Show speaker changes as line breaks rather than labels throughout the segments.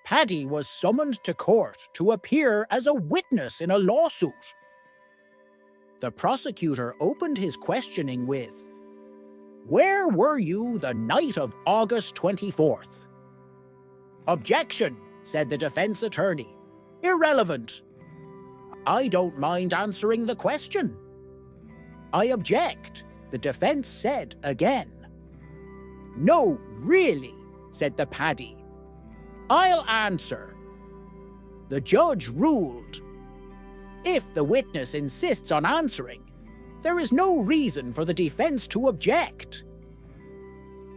Paddy was summoned to court to appear as a witness in a lawsuit. The prosecutor opened his questioning with, "Where were you the night of August 24th?" "Objection," said the defense attorney. "Irrelevant." "I don't mind answering the question." "I object," the defense said again. "No, really," said the Paddy. "I'll answer." The judge ruled, "If the witness insists on answering, there is no reason for the defense to object."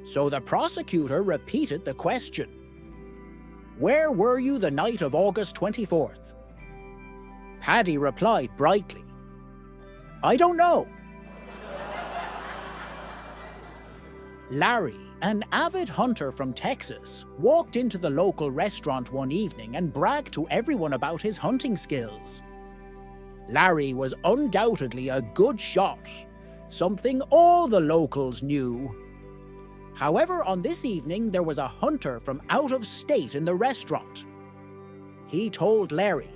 So the prosecutor repeated the question. "Where were you the night of August 24th?" Paddy replied brightly, "I don't know." Larry, an avid hunter from Texas, walked into the local restaurant one evening and bragged to everyone about his hunting skills. Larry was undoubtedly a good shot, something all the locals knew. However, on this evening there was a hunter from out of state in the restaurant. He told Larry,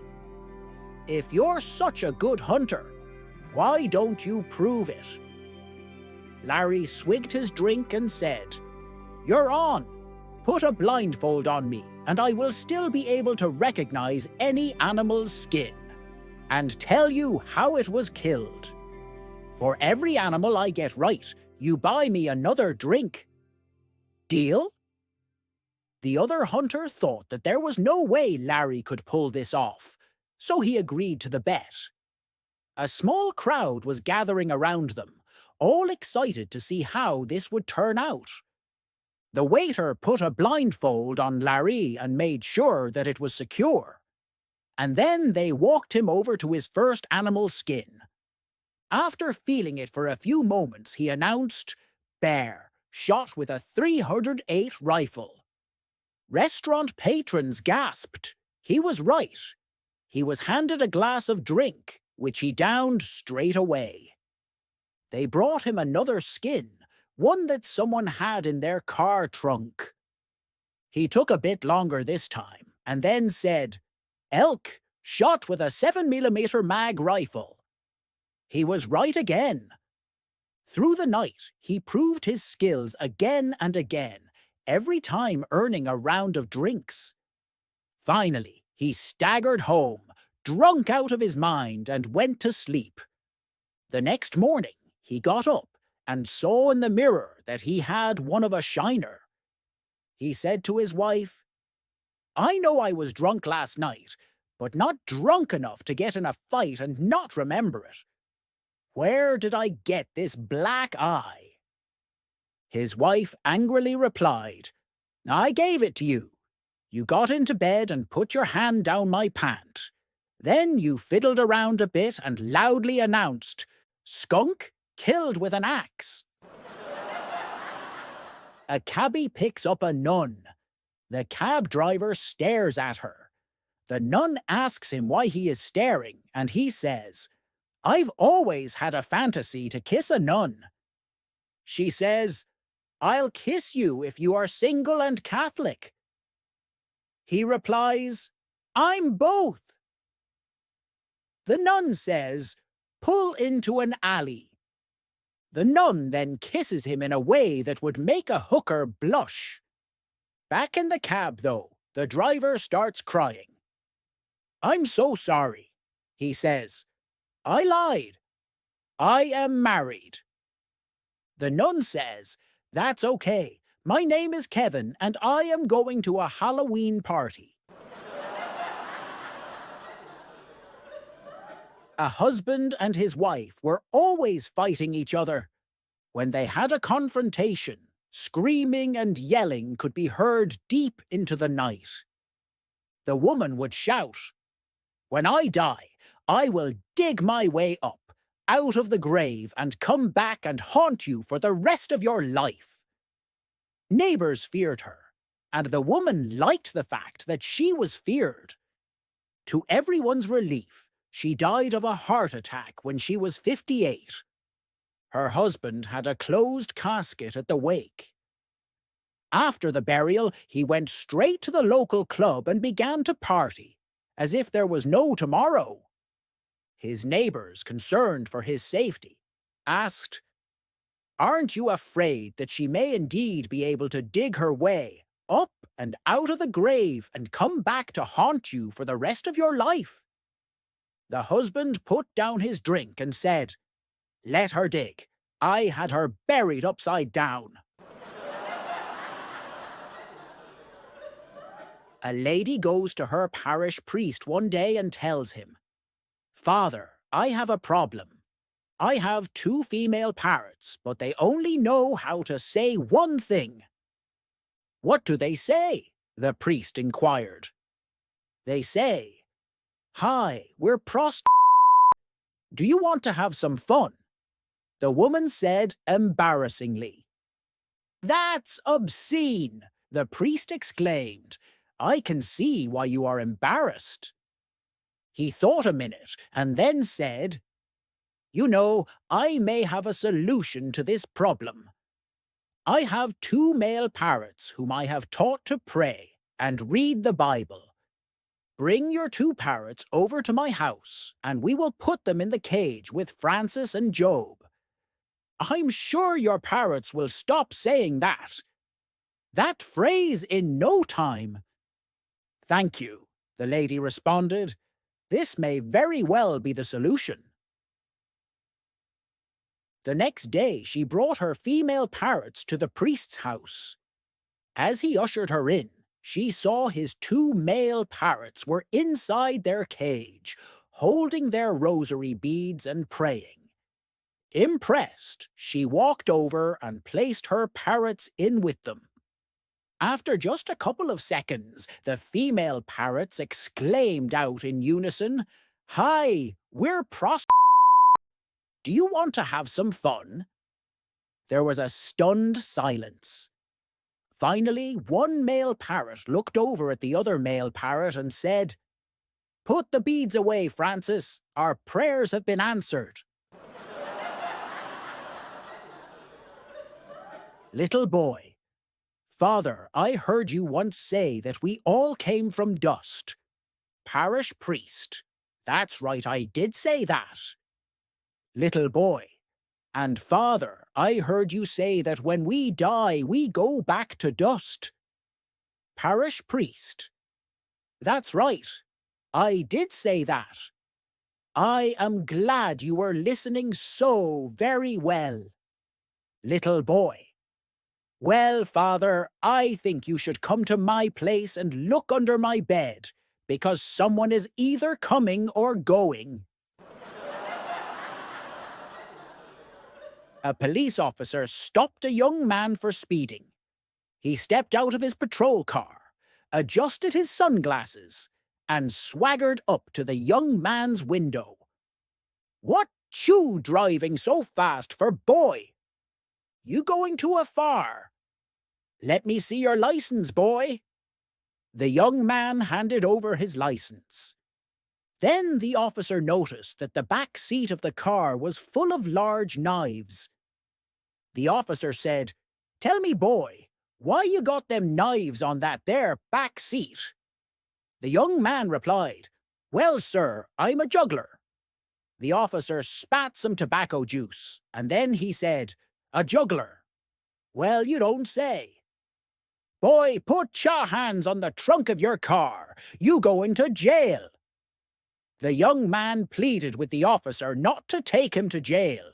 "If you're such a good hunter, why don't you prove it?" Larry swigged his drink and said, "You're on. Put a blindfold on me, and I will still be able to recognize any animal's skin, and tell you how it was killed. For every animal I get right, you buy me another drink. Deal?" The other hunter thought that there was no way Larry could pull this off, so he agreed to the bet. A small crowd was gathering around them, all excited to see how this would turn out. The waiter put a blindfold on Larry and made sure that it was secure. And then they walked him over to his first animal skin. After feeling it for a few moments, he announced, "Bear, shot with a 308 rifle." Restaurant patrons gasped. He was right. He was handed a glass of drink, which he downed straight away. They brought him another skin, one that someone had in their car trunk. He took a bit longer this time, and then said, "Elk, shot with a 7mm mag rifle." He was right again. Through the night, he proved his skills again and again, every time earning a round of drinks. Finally, he staggered home, drunk out of his mind, and went to sleep. The next morning, he got up and saw in the mirror that he had one of a shiner. He said to his wife, "I know I was drunk last night, but not drunk enough to get in a fight and not remember it. Where did I get this black eye?" His wife angrily replied, "I gave it to you. You got into bed and put your hand down my pant. Then you fiddled around a bit and loudly announced, 'Skunk killed with an axe.'" A cabby picks up a nun. The cab driver stares at her. The nun asks him why he is staring, and he says, "I've always had a fantasy to kiss a nun." She says, "I'll kiss you if you are single and Catholic." He replies, "I'm both." The nun says, "Pull into an alley." The nun then kisses him in a way that would make a hooker blush. Back in the cab, though, the driver starts crying. "I'm so sorry," he says. "I lied. I am married." The nun says, "That's okay. My name is Kevin, and I am going to a Halloween party." A husband and his wife were always fighting each other. When they had a confrontation, screaming and yelling could be heard deep into the night. The woman would shout, "When I die, I will dig my way up, out of the grave, and come back and haunt you for the rest of your life." Neighbors feared her, and the woman liked the fact that she was feared. To everyone's relief, she died of a heart attack when she was 58. Her husband had a closed casket at the wake. After the burial, he went straight to the local club and began to party, as if there was no tomorrow. His neighbours, concerned for his safety, asked, "Aren't you afraid that she may indeed be able to dig her way up and out of the grave and come back to haunt you for the rest of your life?" The husband put down his drink and said, "Let her dig. I had her buried upside down." A lady goes to her parish priest one day and tells him, "Father, I have a problem. I have 2 female parrots, but they only know how to say one thing." "What do they say?" the priest inquired. "They say, 'Hi, we're Do you want to have some fun?'" The woman said embarrassingly. "That's obscene," the priest exclaimed. "I can see why you are embarrassed." He thought a minute and then said, "You know, I may have a solution to this problem. I have 2 male parrots whom I have taught to pray and read the Bible. Bring your 2 parrots over to my house, and we will put them in the cage with Francis and Job. I'm sure your parrots will stop saying that phrase in no time." "Thank you," the lady responded. "This may very well be the solution." The next day she brought her female parrots to the priest's house. As he ushered her in, she saw his 2 male parrots were inside their cage, holding their rosary beads and praying. Impressed, she walked over and placed her parrots in with them. After just a couple of seconds, the female parrots exclaimed out in unison, "Hi, we're Do you want to have some fun?" There was a stunned silence. Finally, one male parrot looked over at the other male parrot and said, "Put the beads away, Francis. Our prayers have been answered." Little boy, "Father, I heard you once say that we all came from dust." Parish priest, "That's right, I did say that." Little boy, "And Father, I heard you say that when we die, we go back to dust." Parish priest, "That's right, I did say that. I am glad you were listening so very well." Little boy, "Well, Father, I think you should come to my place and look under my bed, because someone is either coming or going." A police officer stopped a young man for speeding. He stepped out of his patrol car, adjusted his sunglasses, and swaggered up to the young man's window. "What you driving so fast for, boy? You going too far? Let me see your license, boy." The young man handed over his license. Then the officer noticed that the back seat of the car was full of large knives. The officer said, "Tell me, boy, why you got them knives on that there back seat?" The young man replied, "Well, sir, I'm a juggler." The officer spat some tobacco juice, and then he said, "A juggler? Well, you don't say. Boy, put your hands on the trunk of your car. You go into jail." The young man pleaded with the officer not to take him to jail.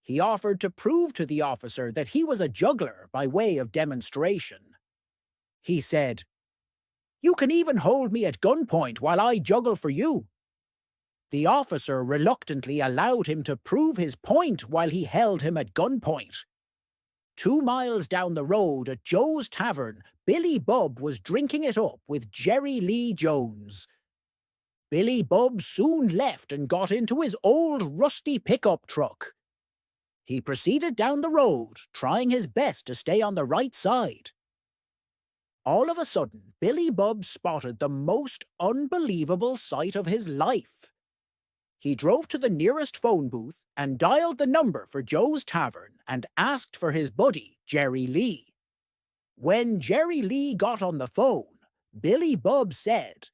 He offered to prove to the officer that he was a juggler by way of demonstration. He said, "You can even hold me at gunpoint while I juggle for you." The officer reluctantly allowed him to prove his point while he held him at gunpoint. 2 miles down the road at Joe's Tavern, Billy Bubb was drinking it up with Jerry Lee Jones. Billy Bubb soon left and got into his old rusty pickup truck. He proceeded down the road, trying his best to stay on the right side. All of a sudden, Billy Bubb spotted the most unbelievable sight of his life. He drove to the nearest phone booth and dialed the number for Joe's Tavern and asked for his buddy, Jerry Lee. When Jerry Lee got on the phone, Billy Bubb said,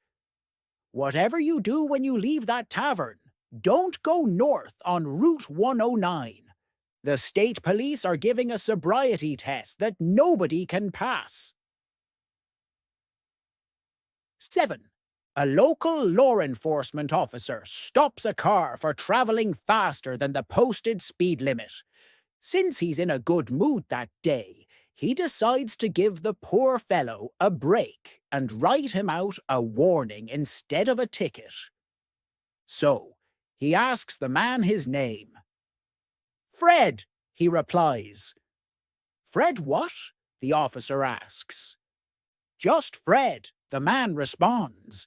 "Whatever you do when you leave that tavern, don't go north on Route 109. The state police are giving a sobriety test that nobody can pass." 7. A local law enforcement officer stops a car for travelling faster than the posted speed limit. Since he's in a good mood that day, he decides to give the poor fellow a break and write him out a warning instead of a ticket. So, he asks the man his name. "Fred," he replies. "Fred what?" the officer asks. "Just Fred," the man responds.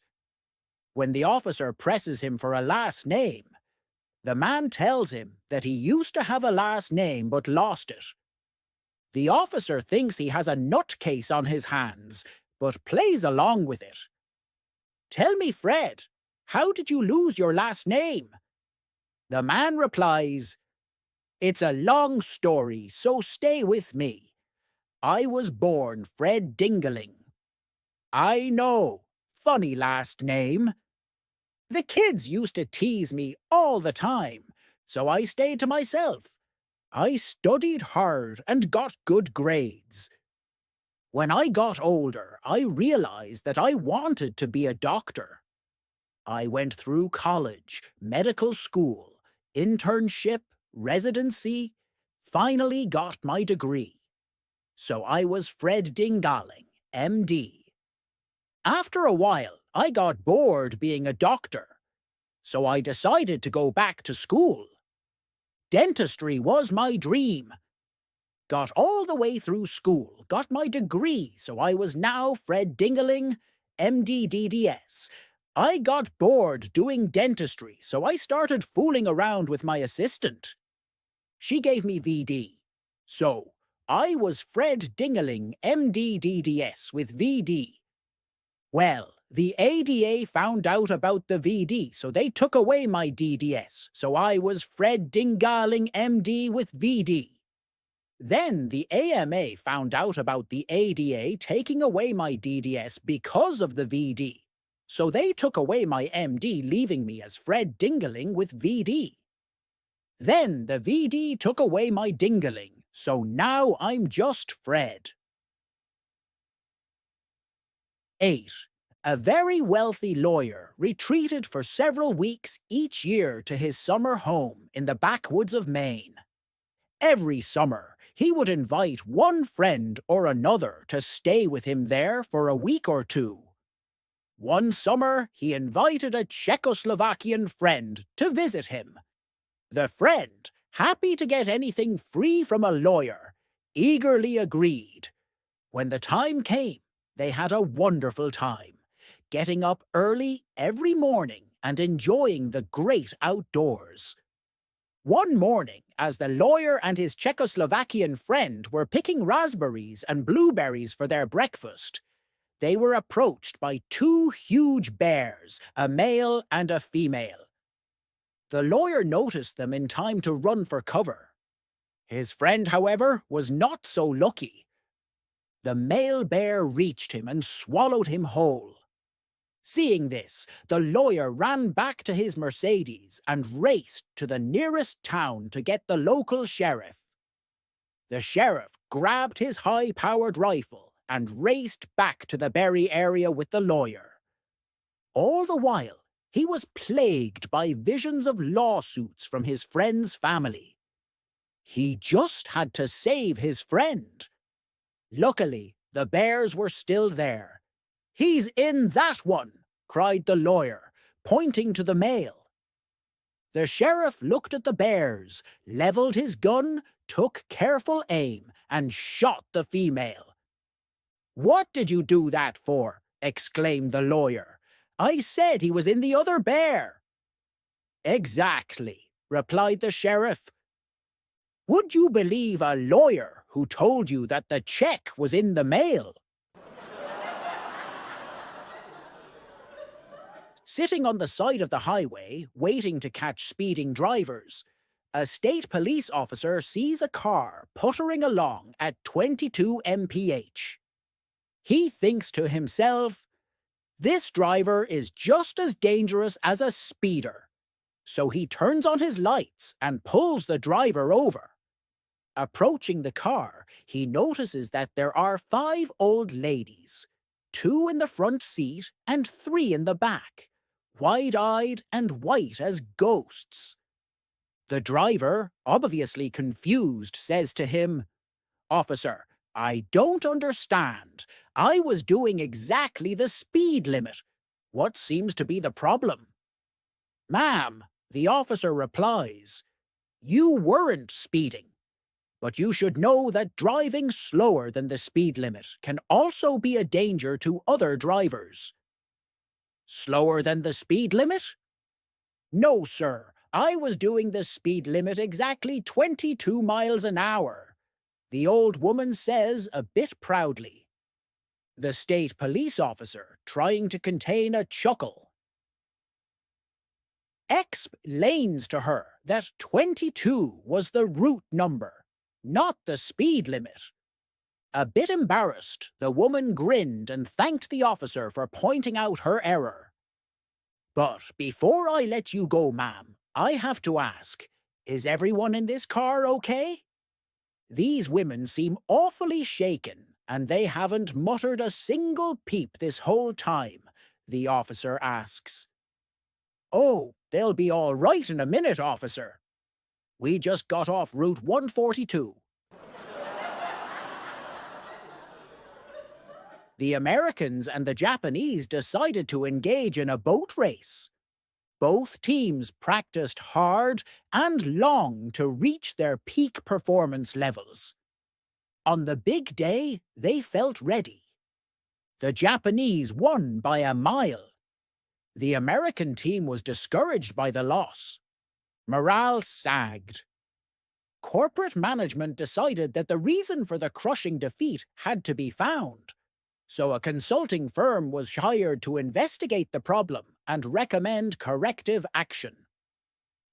When the officer presses him for a last name, the man tells him that he used to have a last name but lost it. The officer thinks he has a nutcase on his hands, but plays along with it. "Tell me, Fred, how did you lose your last name?" The man replies, "It's a long story, so stay with me. I was born Fred Dingaling." "I know, funny last name. The kids used to tease me all the time, so I stayed to myself. I studied hard and got good grades. When I got older, I realized that I wanted to be a doctor. I went through college, medical school, internship, residency, finally got my degree. So I was Fred Dingaling, MD. After a while, I got bored being a doctor, so I decided to go back to school. Dentistry was my dream. Got all the way through school, got my degree, so I was now Fred Dingaling, MD-DDS. I got bored doing dentistry, so I started fooling around with my assistant. She gave me VD. So, I was Fred Dingaling, MD-DDS with VD. Well, the ADA found out about the VD, so they took away my DDS, so I was Fred Dingaling MD with VD. Then the AMA found out about the ADA taking away my DDS because of the VD, so they took away my MD, leaving me as Fred Dingaling with VD. Then the VD took away my Dingaling, so now I'm just Fred. 8. A very wealthy lawyer retreated for several weeks each year to his summer home in the backwoods of Maine. Every summer, he would invite one friend or another to stay with him there for a week or two. One summer, he invited a Czechoslovakian friend to visit him. The friend, happy to get anything free from a lawyer, eagerly agreed. When the time came, they had a wonderful time, getting up early every morning and enjoying the great outdoors. One morning, as the lawyer and his Czechoslovakian friend were picking raspberries and blueberries for their breakfast, they were approached by two huge bears, a male and a female. The lawyer noticed them in time to run for cover. His friend, however, was not so lucky. The male bear reached him and swallowed him whole. Seeing this, the lawyer ran back to his Mercedes and raced to the nearest town to get the local sheriff. The sheriff grabbed his high-powered rifle and raced back to the berry area with the lawyer. All the while, he was plagued by visions of lawsuits from his friend's family. He just had to save his friend. Luckily, the bears were still there. "He's in that one!" cried the lawyer, pointing to the male. The sheriff looked at the bears, levelled his gun, took careful aim, and shot the female. "What did you do that for?" exclaimed the lawyer. "I said he was in the other bear." "Exactly," replied the sheriff. "Would you believe a lawyer who told you that the check was in the mail?" Sitting on the side of the highway, waiting to catch speeding drivers, a state police officer sees a car puttering along at 22 mph. He thinks to himself, "This driver is just as dangerous as a speeder." So he turns on his lights and pulls the driver over. Approaching the car, he notices that there are 5 old ladies, 2 in the front seat and 3 in the back, wide-eyed and white as ghosts. The driver, obviously confused, says to him, "Officer, I don't understand. I was doing exactly the speed limit. What seems to be the problem?" "Ma'am," the officer replies, "you weren't speeding. But you should know that driving slower than the speed limit can also be a danger to other drivers." "Slower than the speed limit?" "No, sir. I was doing the speed limit exactly 22 miles an hour," the old woman says a bit proudly. The state police officer, trying to contain a chuckle, explains to her that 22 was the route number, not the speed limit. A bit embarrassed, the woman grinned and thanked the officer for pointing out her error. "But before I let you go, ma'am, I have to ask, is everyone in this car okay?" These women seem awfully shaken, and they haven't muttered a single peep this whole time, the officer asks. "Oh, they'll be all right in a minute, officer. We just got off Route 142. The Americans and the Japanese decided to engage in a boat race. Both teams practiced hard and long to reach their peak performance levels. On the big day, they felt ready. The Japanese won by a mile. The American team was discouraged by the loss. Morale sagged. Corporate management decided that the reason for the crushing defeat had to be found. So a consulting firm was hired to investigate the problem and recommend corrective action.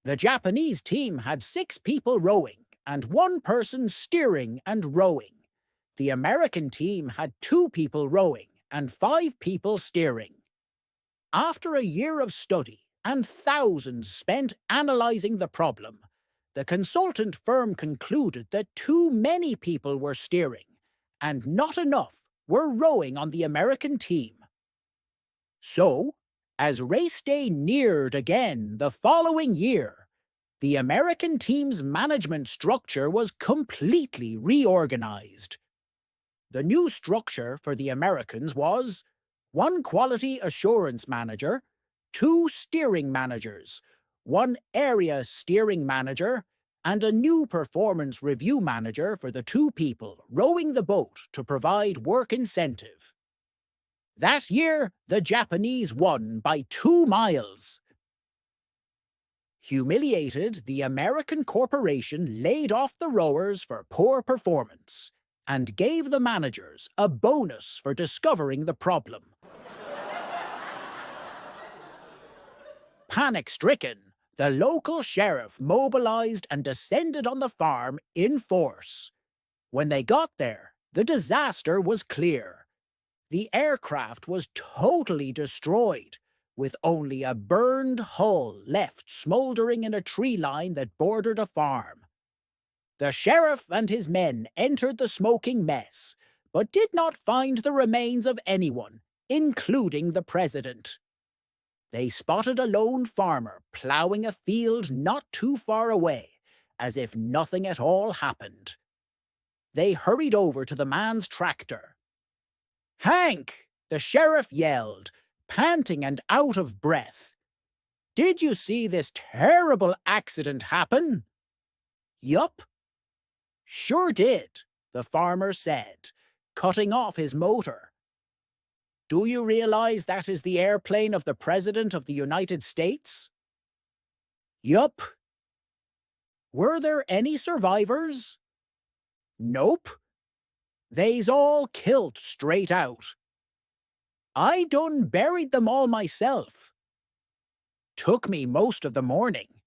The Japanese team had 6 people rowing and 1 person steering and rowing. The American team had 2 people rowing and 5 people steering. After a year of study and thousands spent analyzing the problem, the consultant firm concluded that too many people were steering and not enough were rowing on the American team. So, as race day neared again the following year, the American team's management structure was completely reorganized. The new structure for the Americans was 1 quality assurance manager, 2 steering managers, 1 area steering manager, and a new performance review manager for the 2 people rowing the boat to provide work incentive. That year, the Japanese won by 2 miles. Humiliated, the American corporation laid off the rowers for poor performance and gave the managers a bonus for discovering the problem. Panic-stricken, the local sheriff mobilized and descended on the farm in force. When they got there, the disaster was clear. The aircraft was totally destroyed, with only a burned hull left smoldering in a tree line that bordered a farm. The sheriff and his men entered the smoking mess, but did not find the remains of anyone, including the president. They spotted a lone farmer plowing a field not too far away, as if nothing at all happened. They hurried over to the man's tractor. "Hank!" the sheriff yelled, panting and out of breath. "Did you see this terrible accident happen?" "Yup." "Sure did," the farmer said, cutting off his motor. "Do you realize that is the airplane of the President of the United States?" "Yup." "Were there any survivors?" "Nope. They's all kilt straight out." "I done buried them all myself." "Took me most of the morning."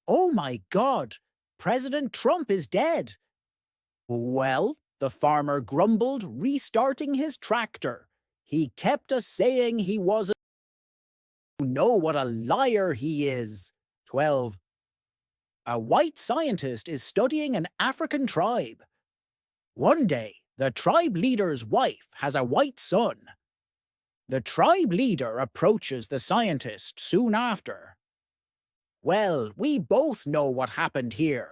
"Oh my God, President Trump is dead." "Well," the farmer grumbled, restarting his tractor. He kept saying he wasn't. You know what a liar he is. 12. A white scientist is studying an African tribe. One day, the tribe leader's wife has a white son. The tribe leader approaches the scientist soon after. Well, we both know what happened here.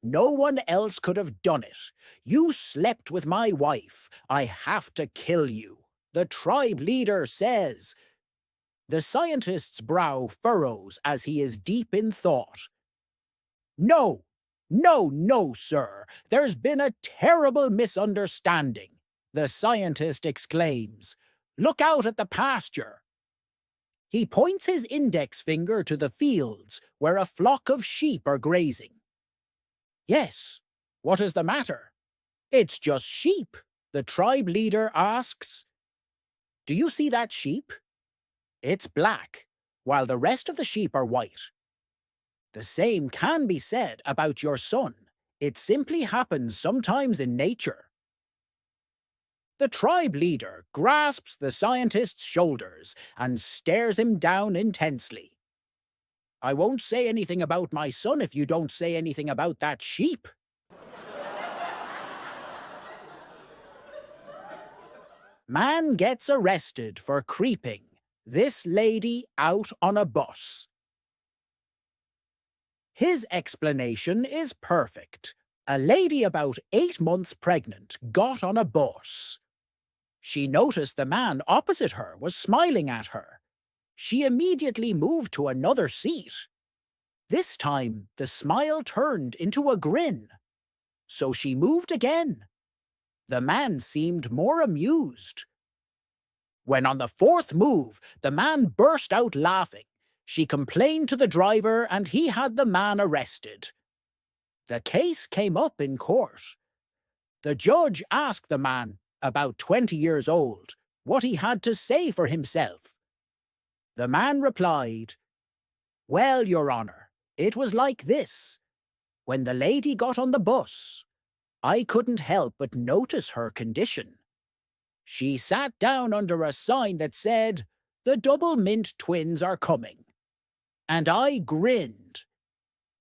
No one else could have done it. You slept with my wife. I have to kill you, the tribe leader says. The scientist's brow furrows as he is deep in thought. No, no, sir. There's been a terrible misunderstanding, the scientist exclaims. Look out at the pasture. He points his index finger to the fields where a flock of sheep are grazing. Yes, what is the matter? It's just sheep, the tribe leader asks. Do you see that sheep? It's black, while the rest of the sheep are white. The same can be said about your son. It simply happens sometimes in nature. The tribe leader grasps the scientist's shoulders and stares him down intensely. I won't say anything about my son if you don't say anything about that sheep. Man gets arrested for creeping this lady out on a bus. His explanation is perfect. A lady about 8 months pregnant got on a bus. She noticed the man opposite her was smiling at her. She immediately moved to another seat. This time, the smile turned into a grin. So she moved again. The man seemed more amused. When on the 4th move, the man burst out laughing. She complained to the driver and he had the man arrested. The case came up in court. The judge asked the man, about 20 years old, what he had to say for himself. The man replied, Well, Your Honour, it was like this. When the lady got on the bus, I couldn't help but notice her condition. She sat down under a sign that said, The double mint twins are coming. And I grinned.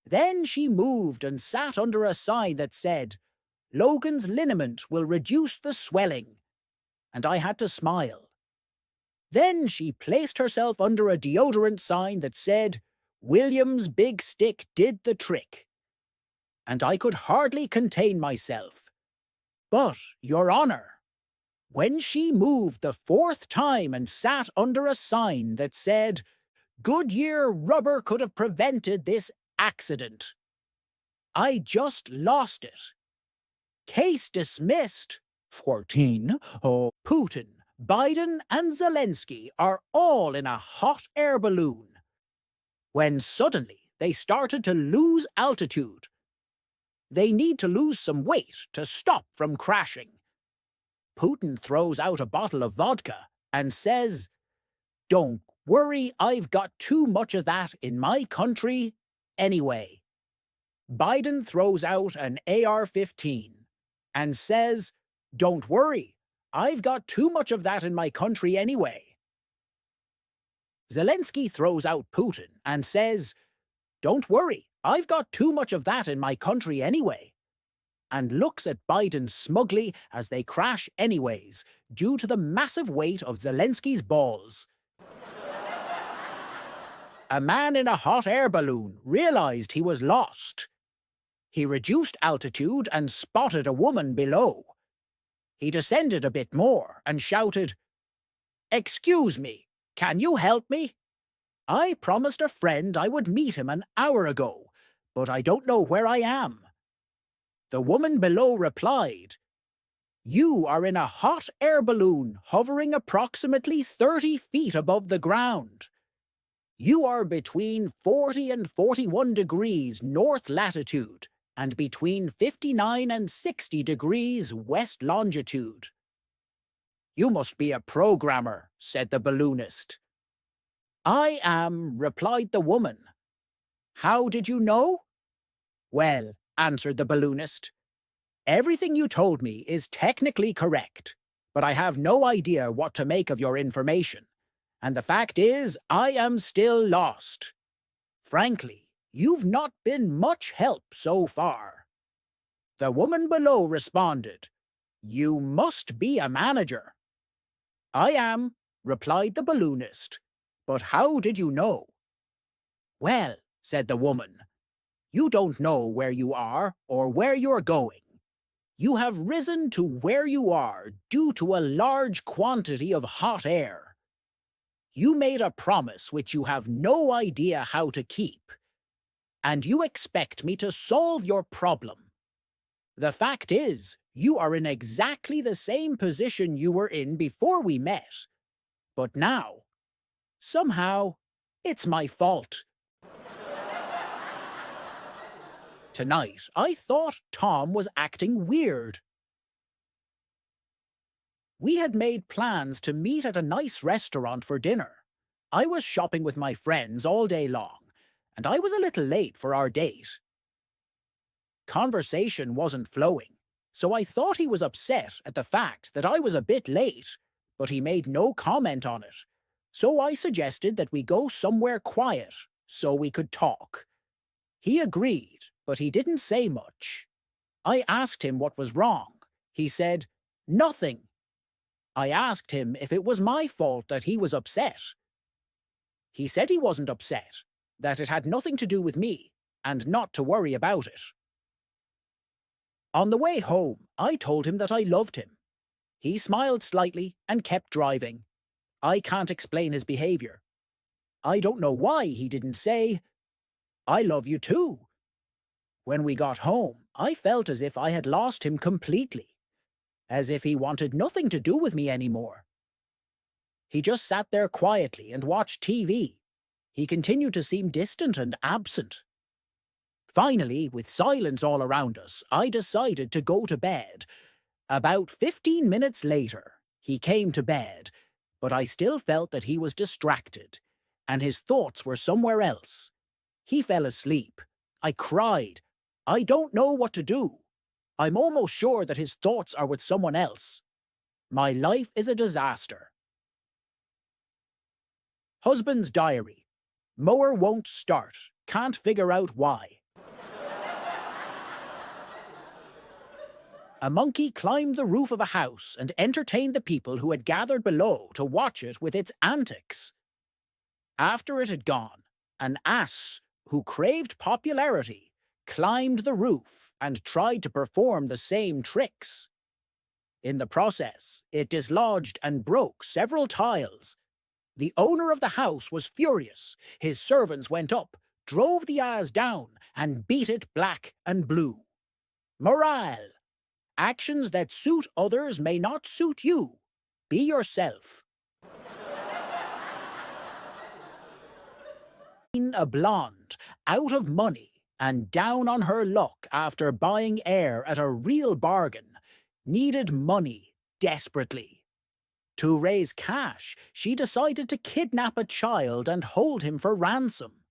Then she moved and sat under a sign that said, Logan's liniment will reduce the swelling. And I had to smile. Then she placed herself under a deodorant sign that said, William's big stick did the trick. And I could hardly contain myself. But, Your Honour, when she moved the 4th time and sat under a sign that said, Goodyear rubber could have prevented this accident, I just lost it. Case dismissed. 14. Putin, Biden, and Zelensky are all in a hot air balloon. When suddenly they started to lose altitude. They need to lose some weight to stop from crashing. Putin throws out a bottle of vodka and says, Don't worry, I've got too much of that in my country anyway. Biden throws out an AR-15 and says, Don't worry, I've got too much of that in my country anyway. Zelensky throws out Putin and says, Don't worry, I've got too much of that in my country anyway. And looks at Biden smugly as they crash anyways, due to the massive weight of Zelensky's balls. A man in a hot air balloon realized he was lost. He reduced altitude and spotted a woman below. He descended a bit more and shouted, Excuse me, can you help me? I promised a friend I would meet him an hour ago, but I don't know where I am. The woman below replied, You are in a hot air balloon hovering approximately 30 feet above the ground. You are between 40 and 41 degrees north latitude and between 59 and 60 degrees west longitude. You must be a programmer, said the balloonist. I am, replied the woman. How did you know? Well, answered the balloonist, Everything you told me is technically correct, but I have no idea what to make of your information. And the fact is, I am still lost. Frankly, you've not been much help so far." The woman below responded, "You must be a manager." "I am," replied the balloonist. "But how did you know?" "Well," said the woman, "you don't know where you are or where you're going. You have risen to where you are due to a large quantity of hot air. You made a promise which you have no idea how to keep, and you expect me to solve your problem. The fact is, you are in exactly the same position you were in before we met. But now, somehow, it's my fault." Tonight, I thought Tom was acting weird. We had made plans to meet at a nice restaurant for dinner. I was shopping with my friends all day long, and I was a little late for our date. Conversation wasn't flowing, so I thought he was upset at the fact that I was a bit late, but he made no comment on it. So I suggested that we go somewhere quiet so we could talk. He agreed, but he didn't say much. I asked him what was wrong. He said, "Nothing." I asked him if it was my fault that he was upset. He said he wasn't upset, that it had nothing to do with me, and not to worry about it. On the way home, I told him that I loved him. He smiled slightly and kept driving. I can't explain his behavior. I don't know why he didn't say, "I love you too." When we got home, I felt as if I had lost him completely, as if he wanted nothing to do with me anymore. He just sat there quietly and watched TV. He continued to seem distant and absent. Finally, with silence all around us, I decided to go to bed. About 15 minutes later, he came to bed, but I still felt that he was distracted, and his thoughts were somewhere else. He fell asleep. I cried. I don't know what to do. I'm almost sure that his thoughts are with someone else. My life is a disaster. Husband's diary. Mower won't start. Can't figure out why. A monkey climbed the roof of a house and entertained the people who had gathered below to watch it with its antics. After it had gone, an ass, who craved popularity, climbed the roof and tried to perform the same tricks. In the process, it dislodged and broke several tiles. The owner of the house was furious. His servants went up, drove the ass down, and beat it black and blue. Morale: actions that suit others may not suit you. Be yourself. A blonde, out of money, and down on her luck after buying air at a real bargain, needed money desperately. To raise cash, she decided to kidnap a child and hold him for ransom.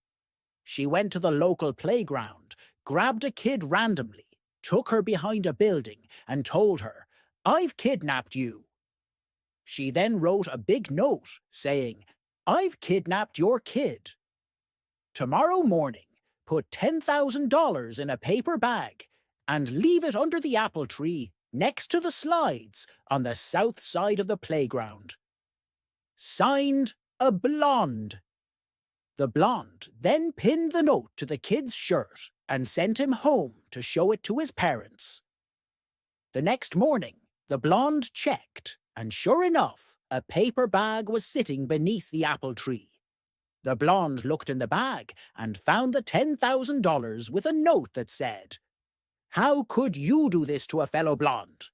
She went to the local playground, grabbed a kid randomly, took her behind a building, and told her, "I've kidnapped you." She then wrote a big note saying, "I've kidnapped your kid. Tomorrow morning, put $10,000 in a paper bag and leave it under the apple tree next to the slides on the south side of the playground." Signed, a blonde. The blonde then pinned the note to the kid's shirt and sent him home to show it to his parents. The next morning, the blonde checked, and sure enough, a paper bag was sitting beneath the apple tree. The blonde looked in the bag and found the $10,000 with a note that said, "How could you do this to a fellow blonde?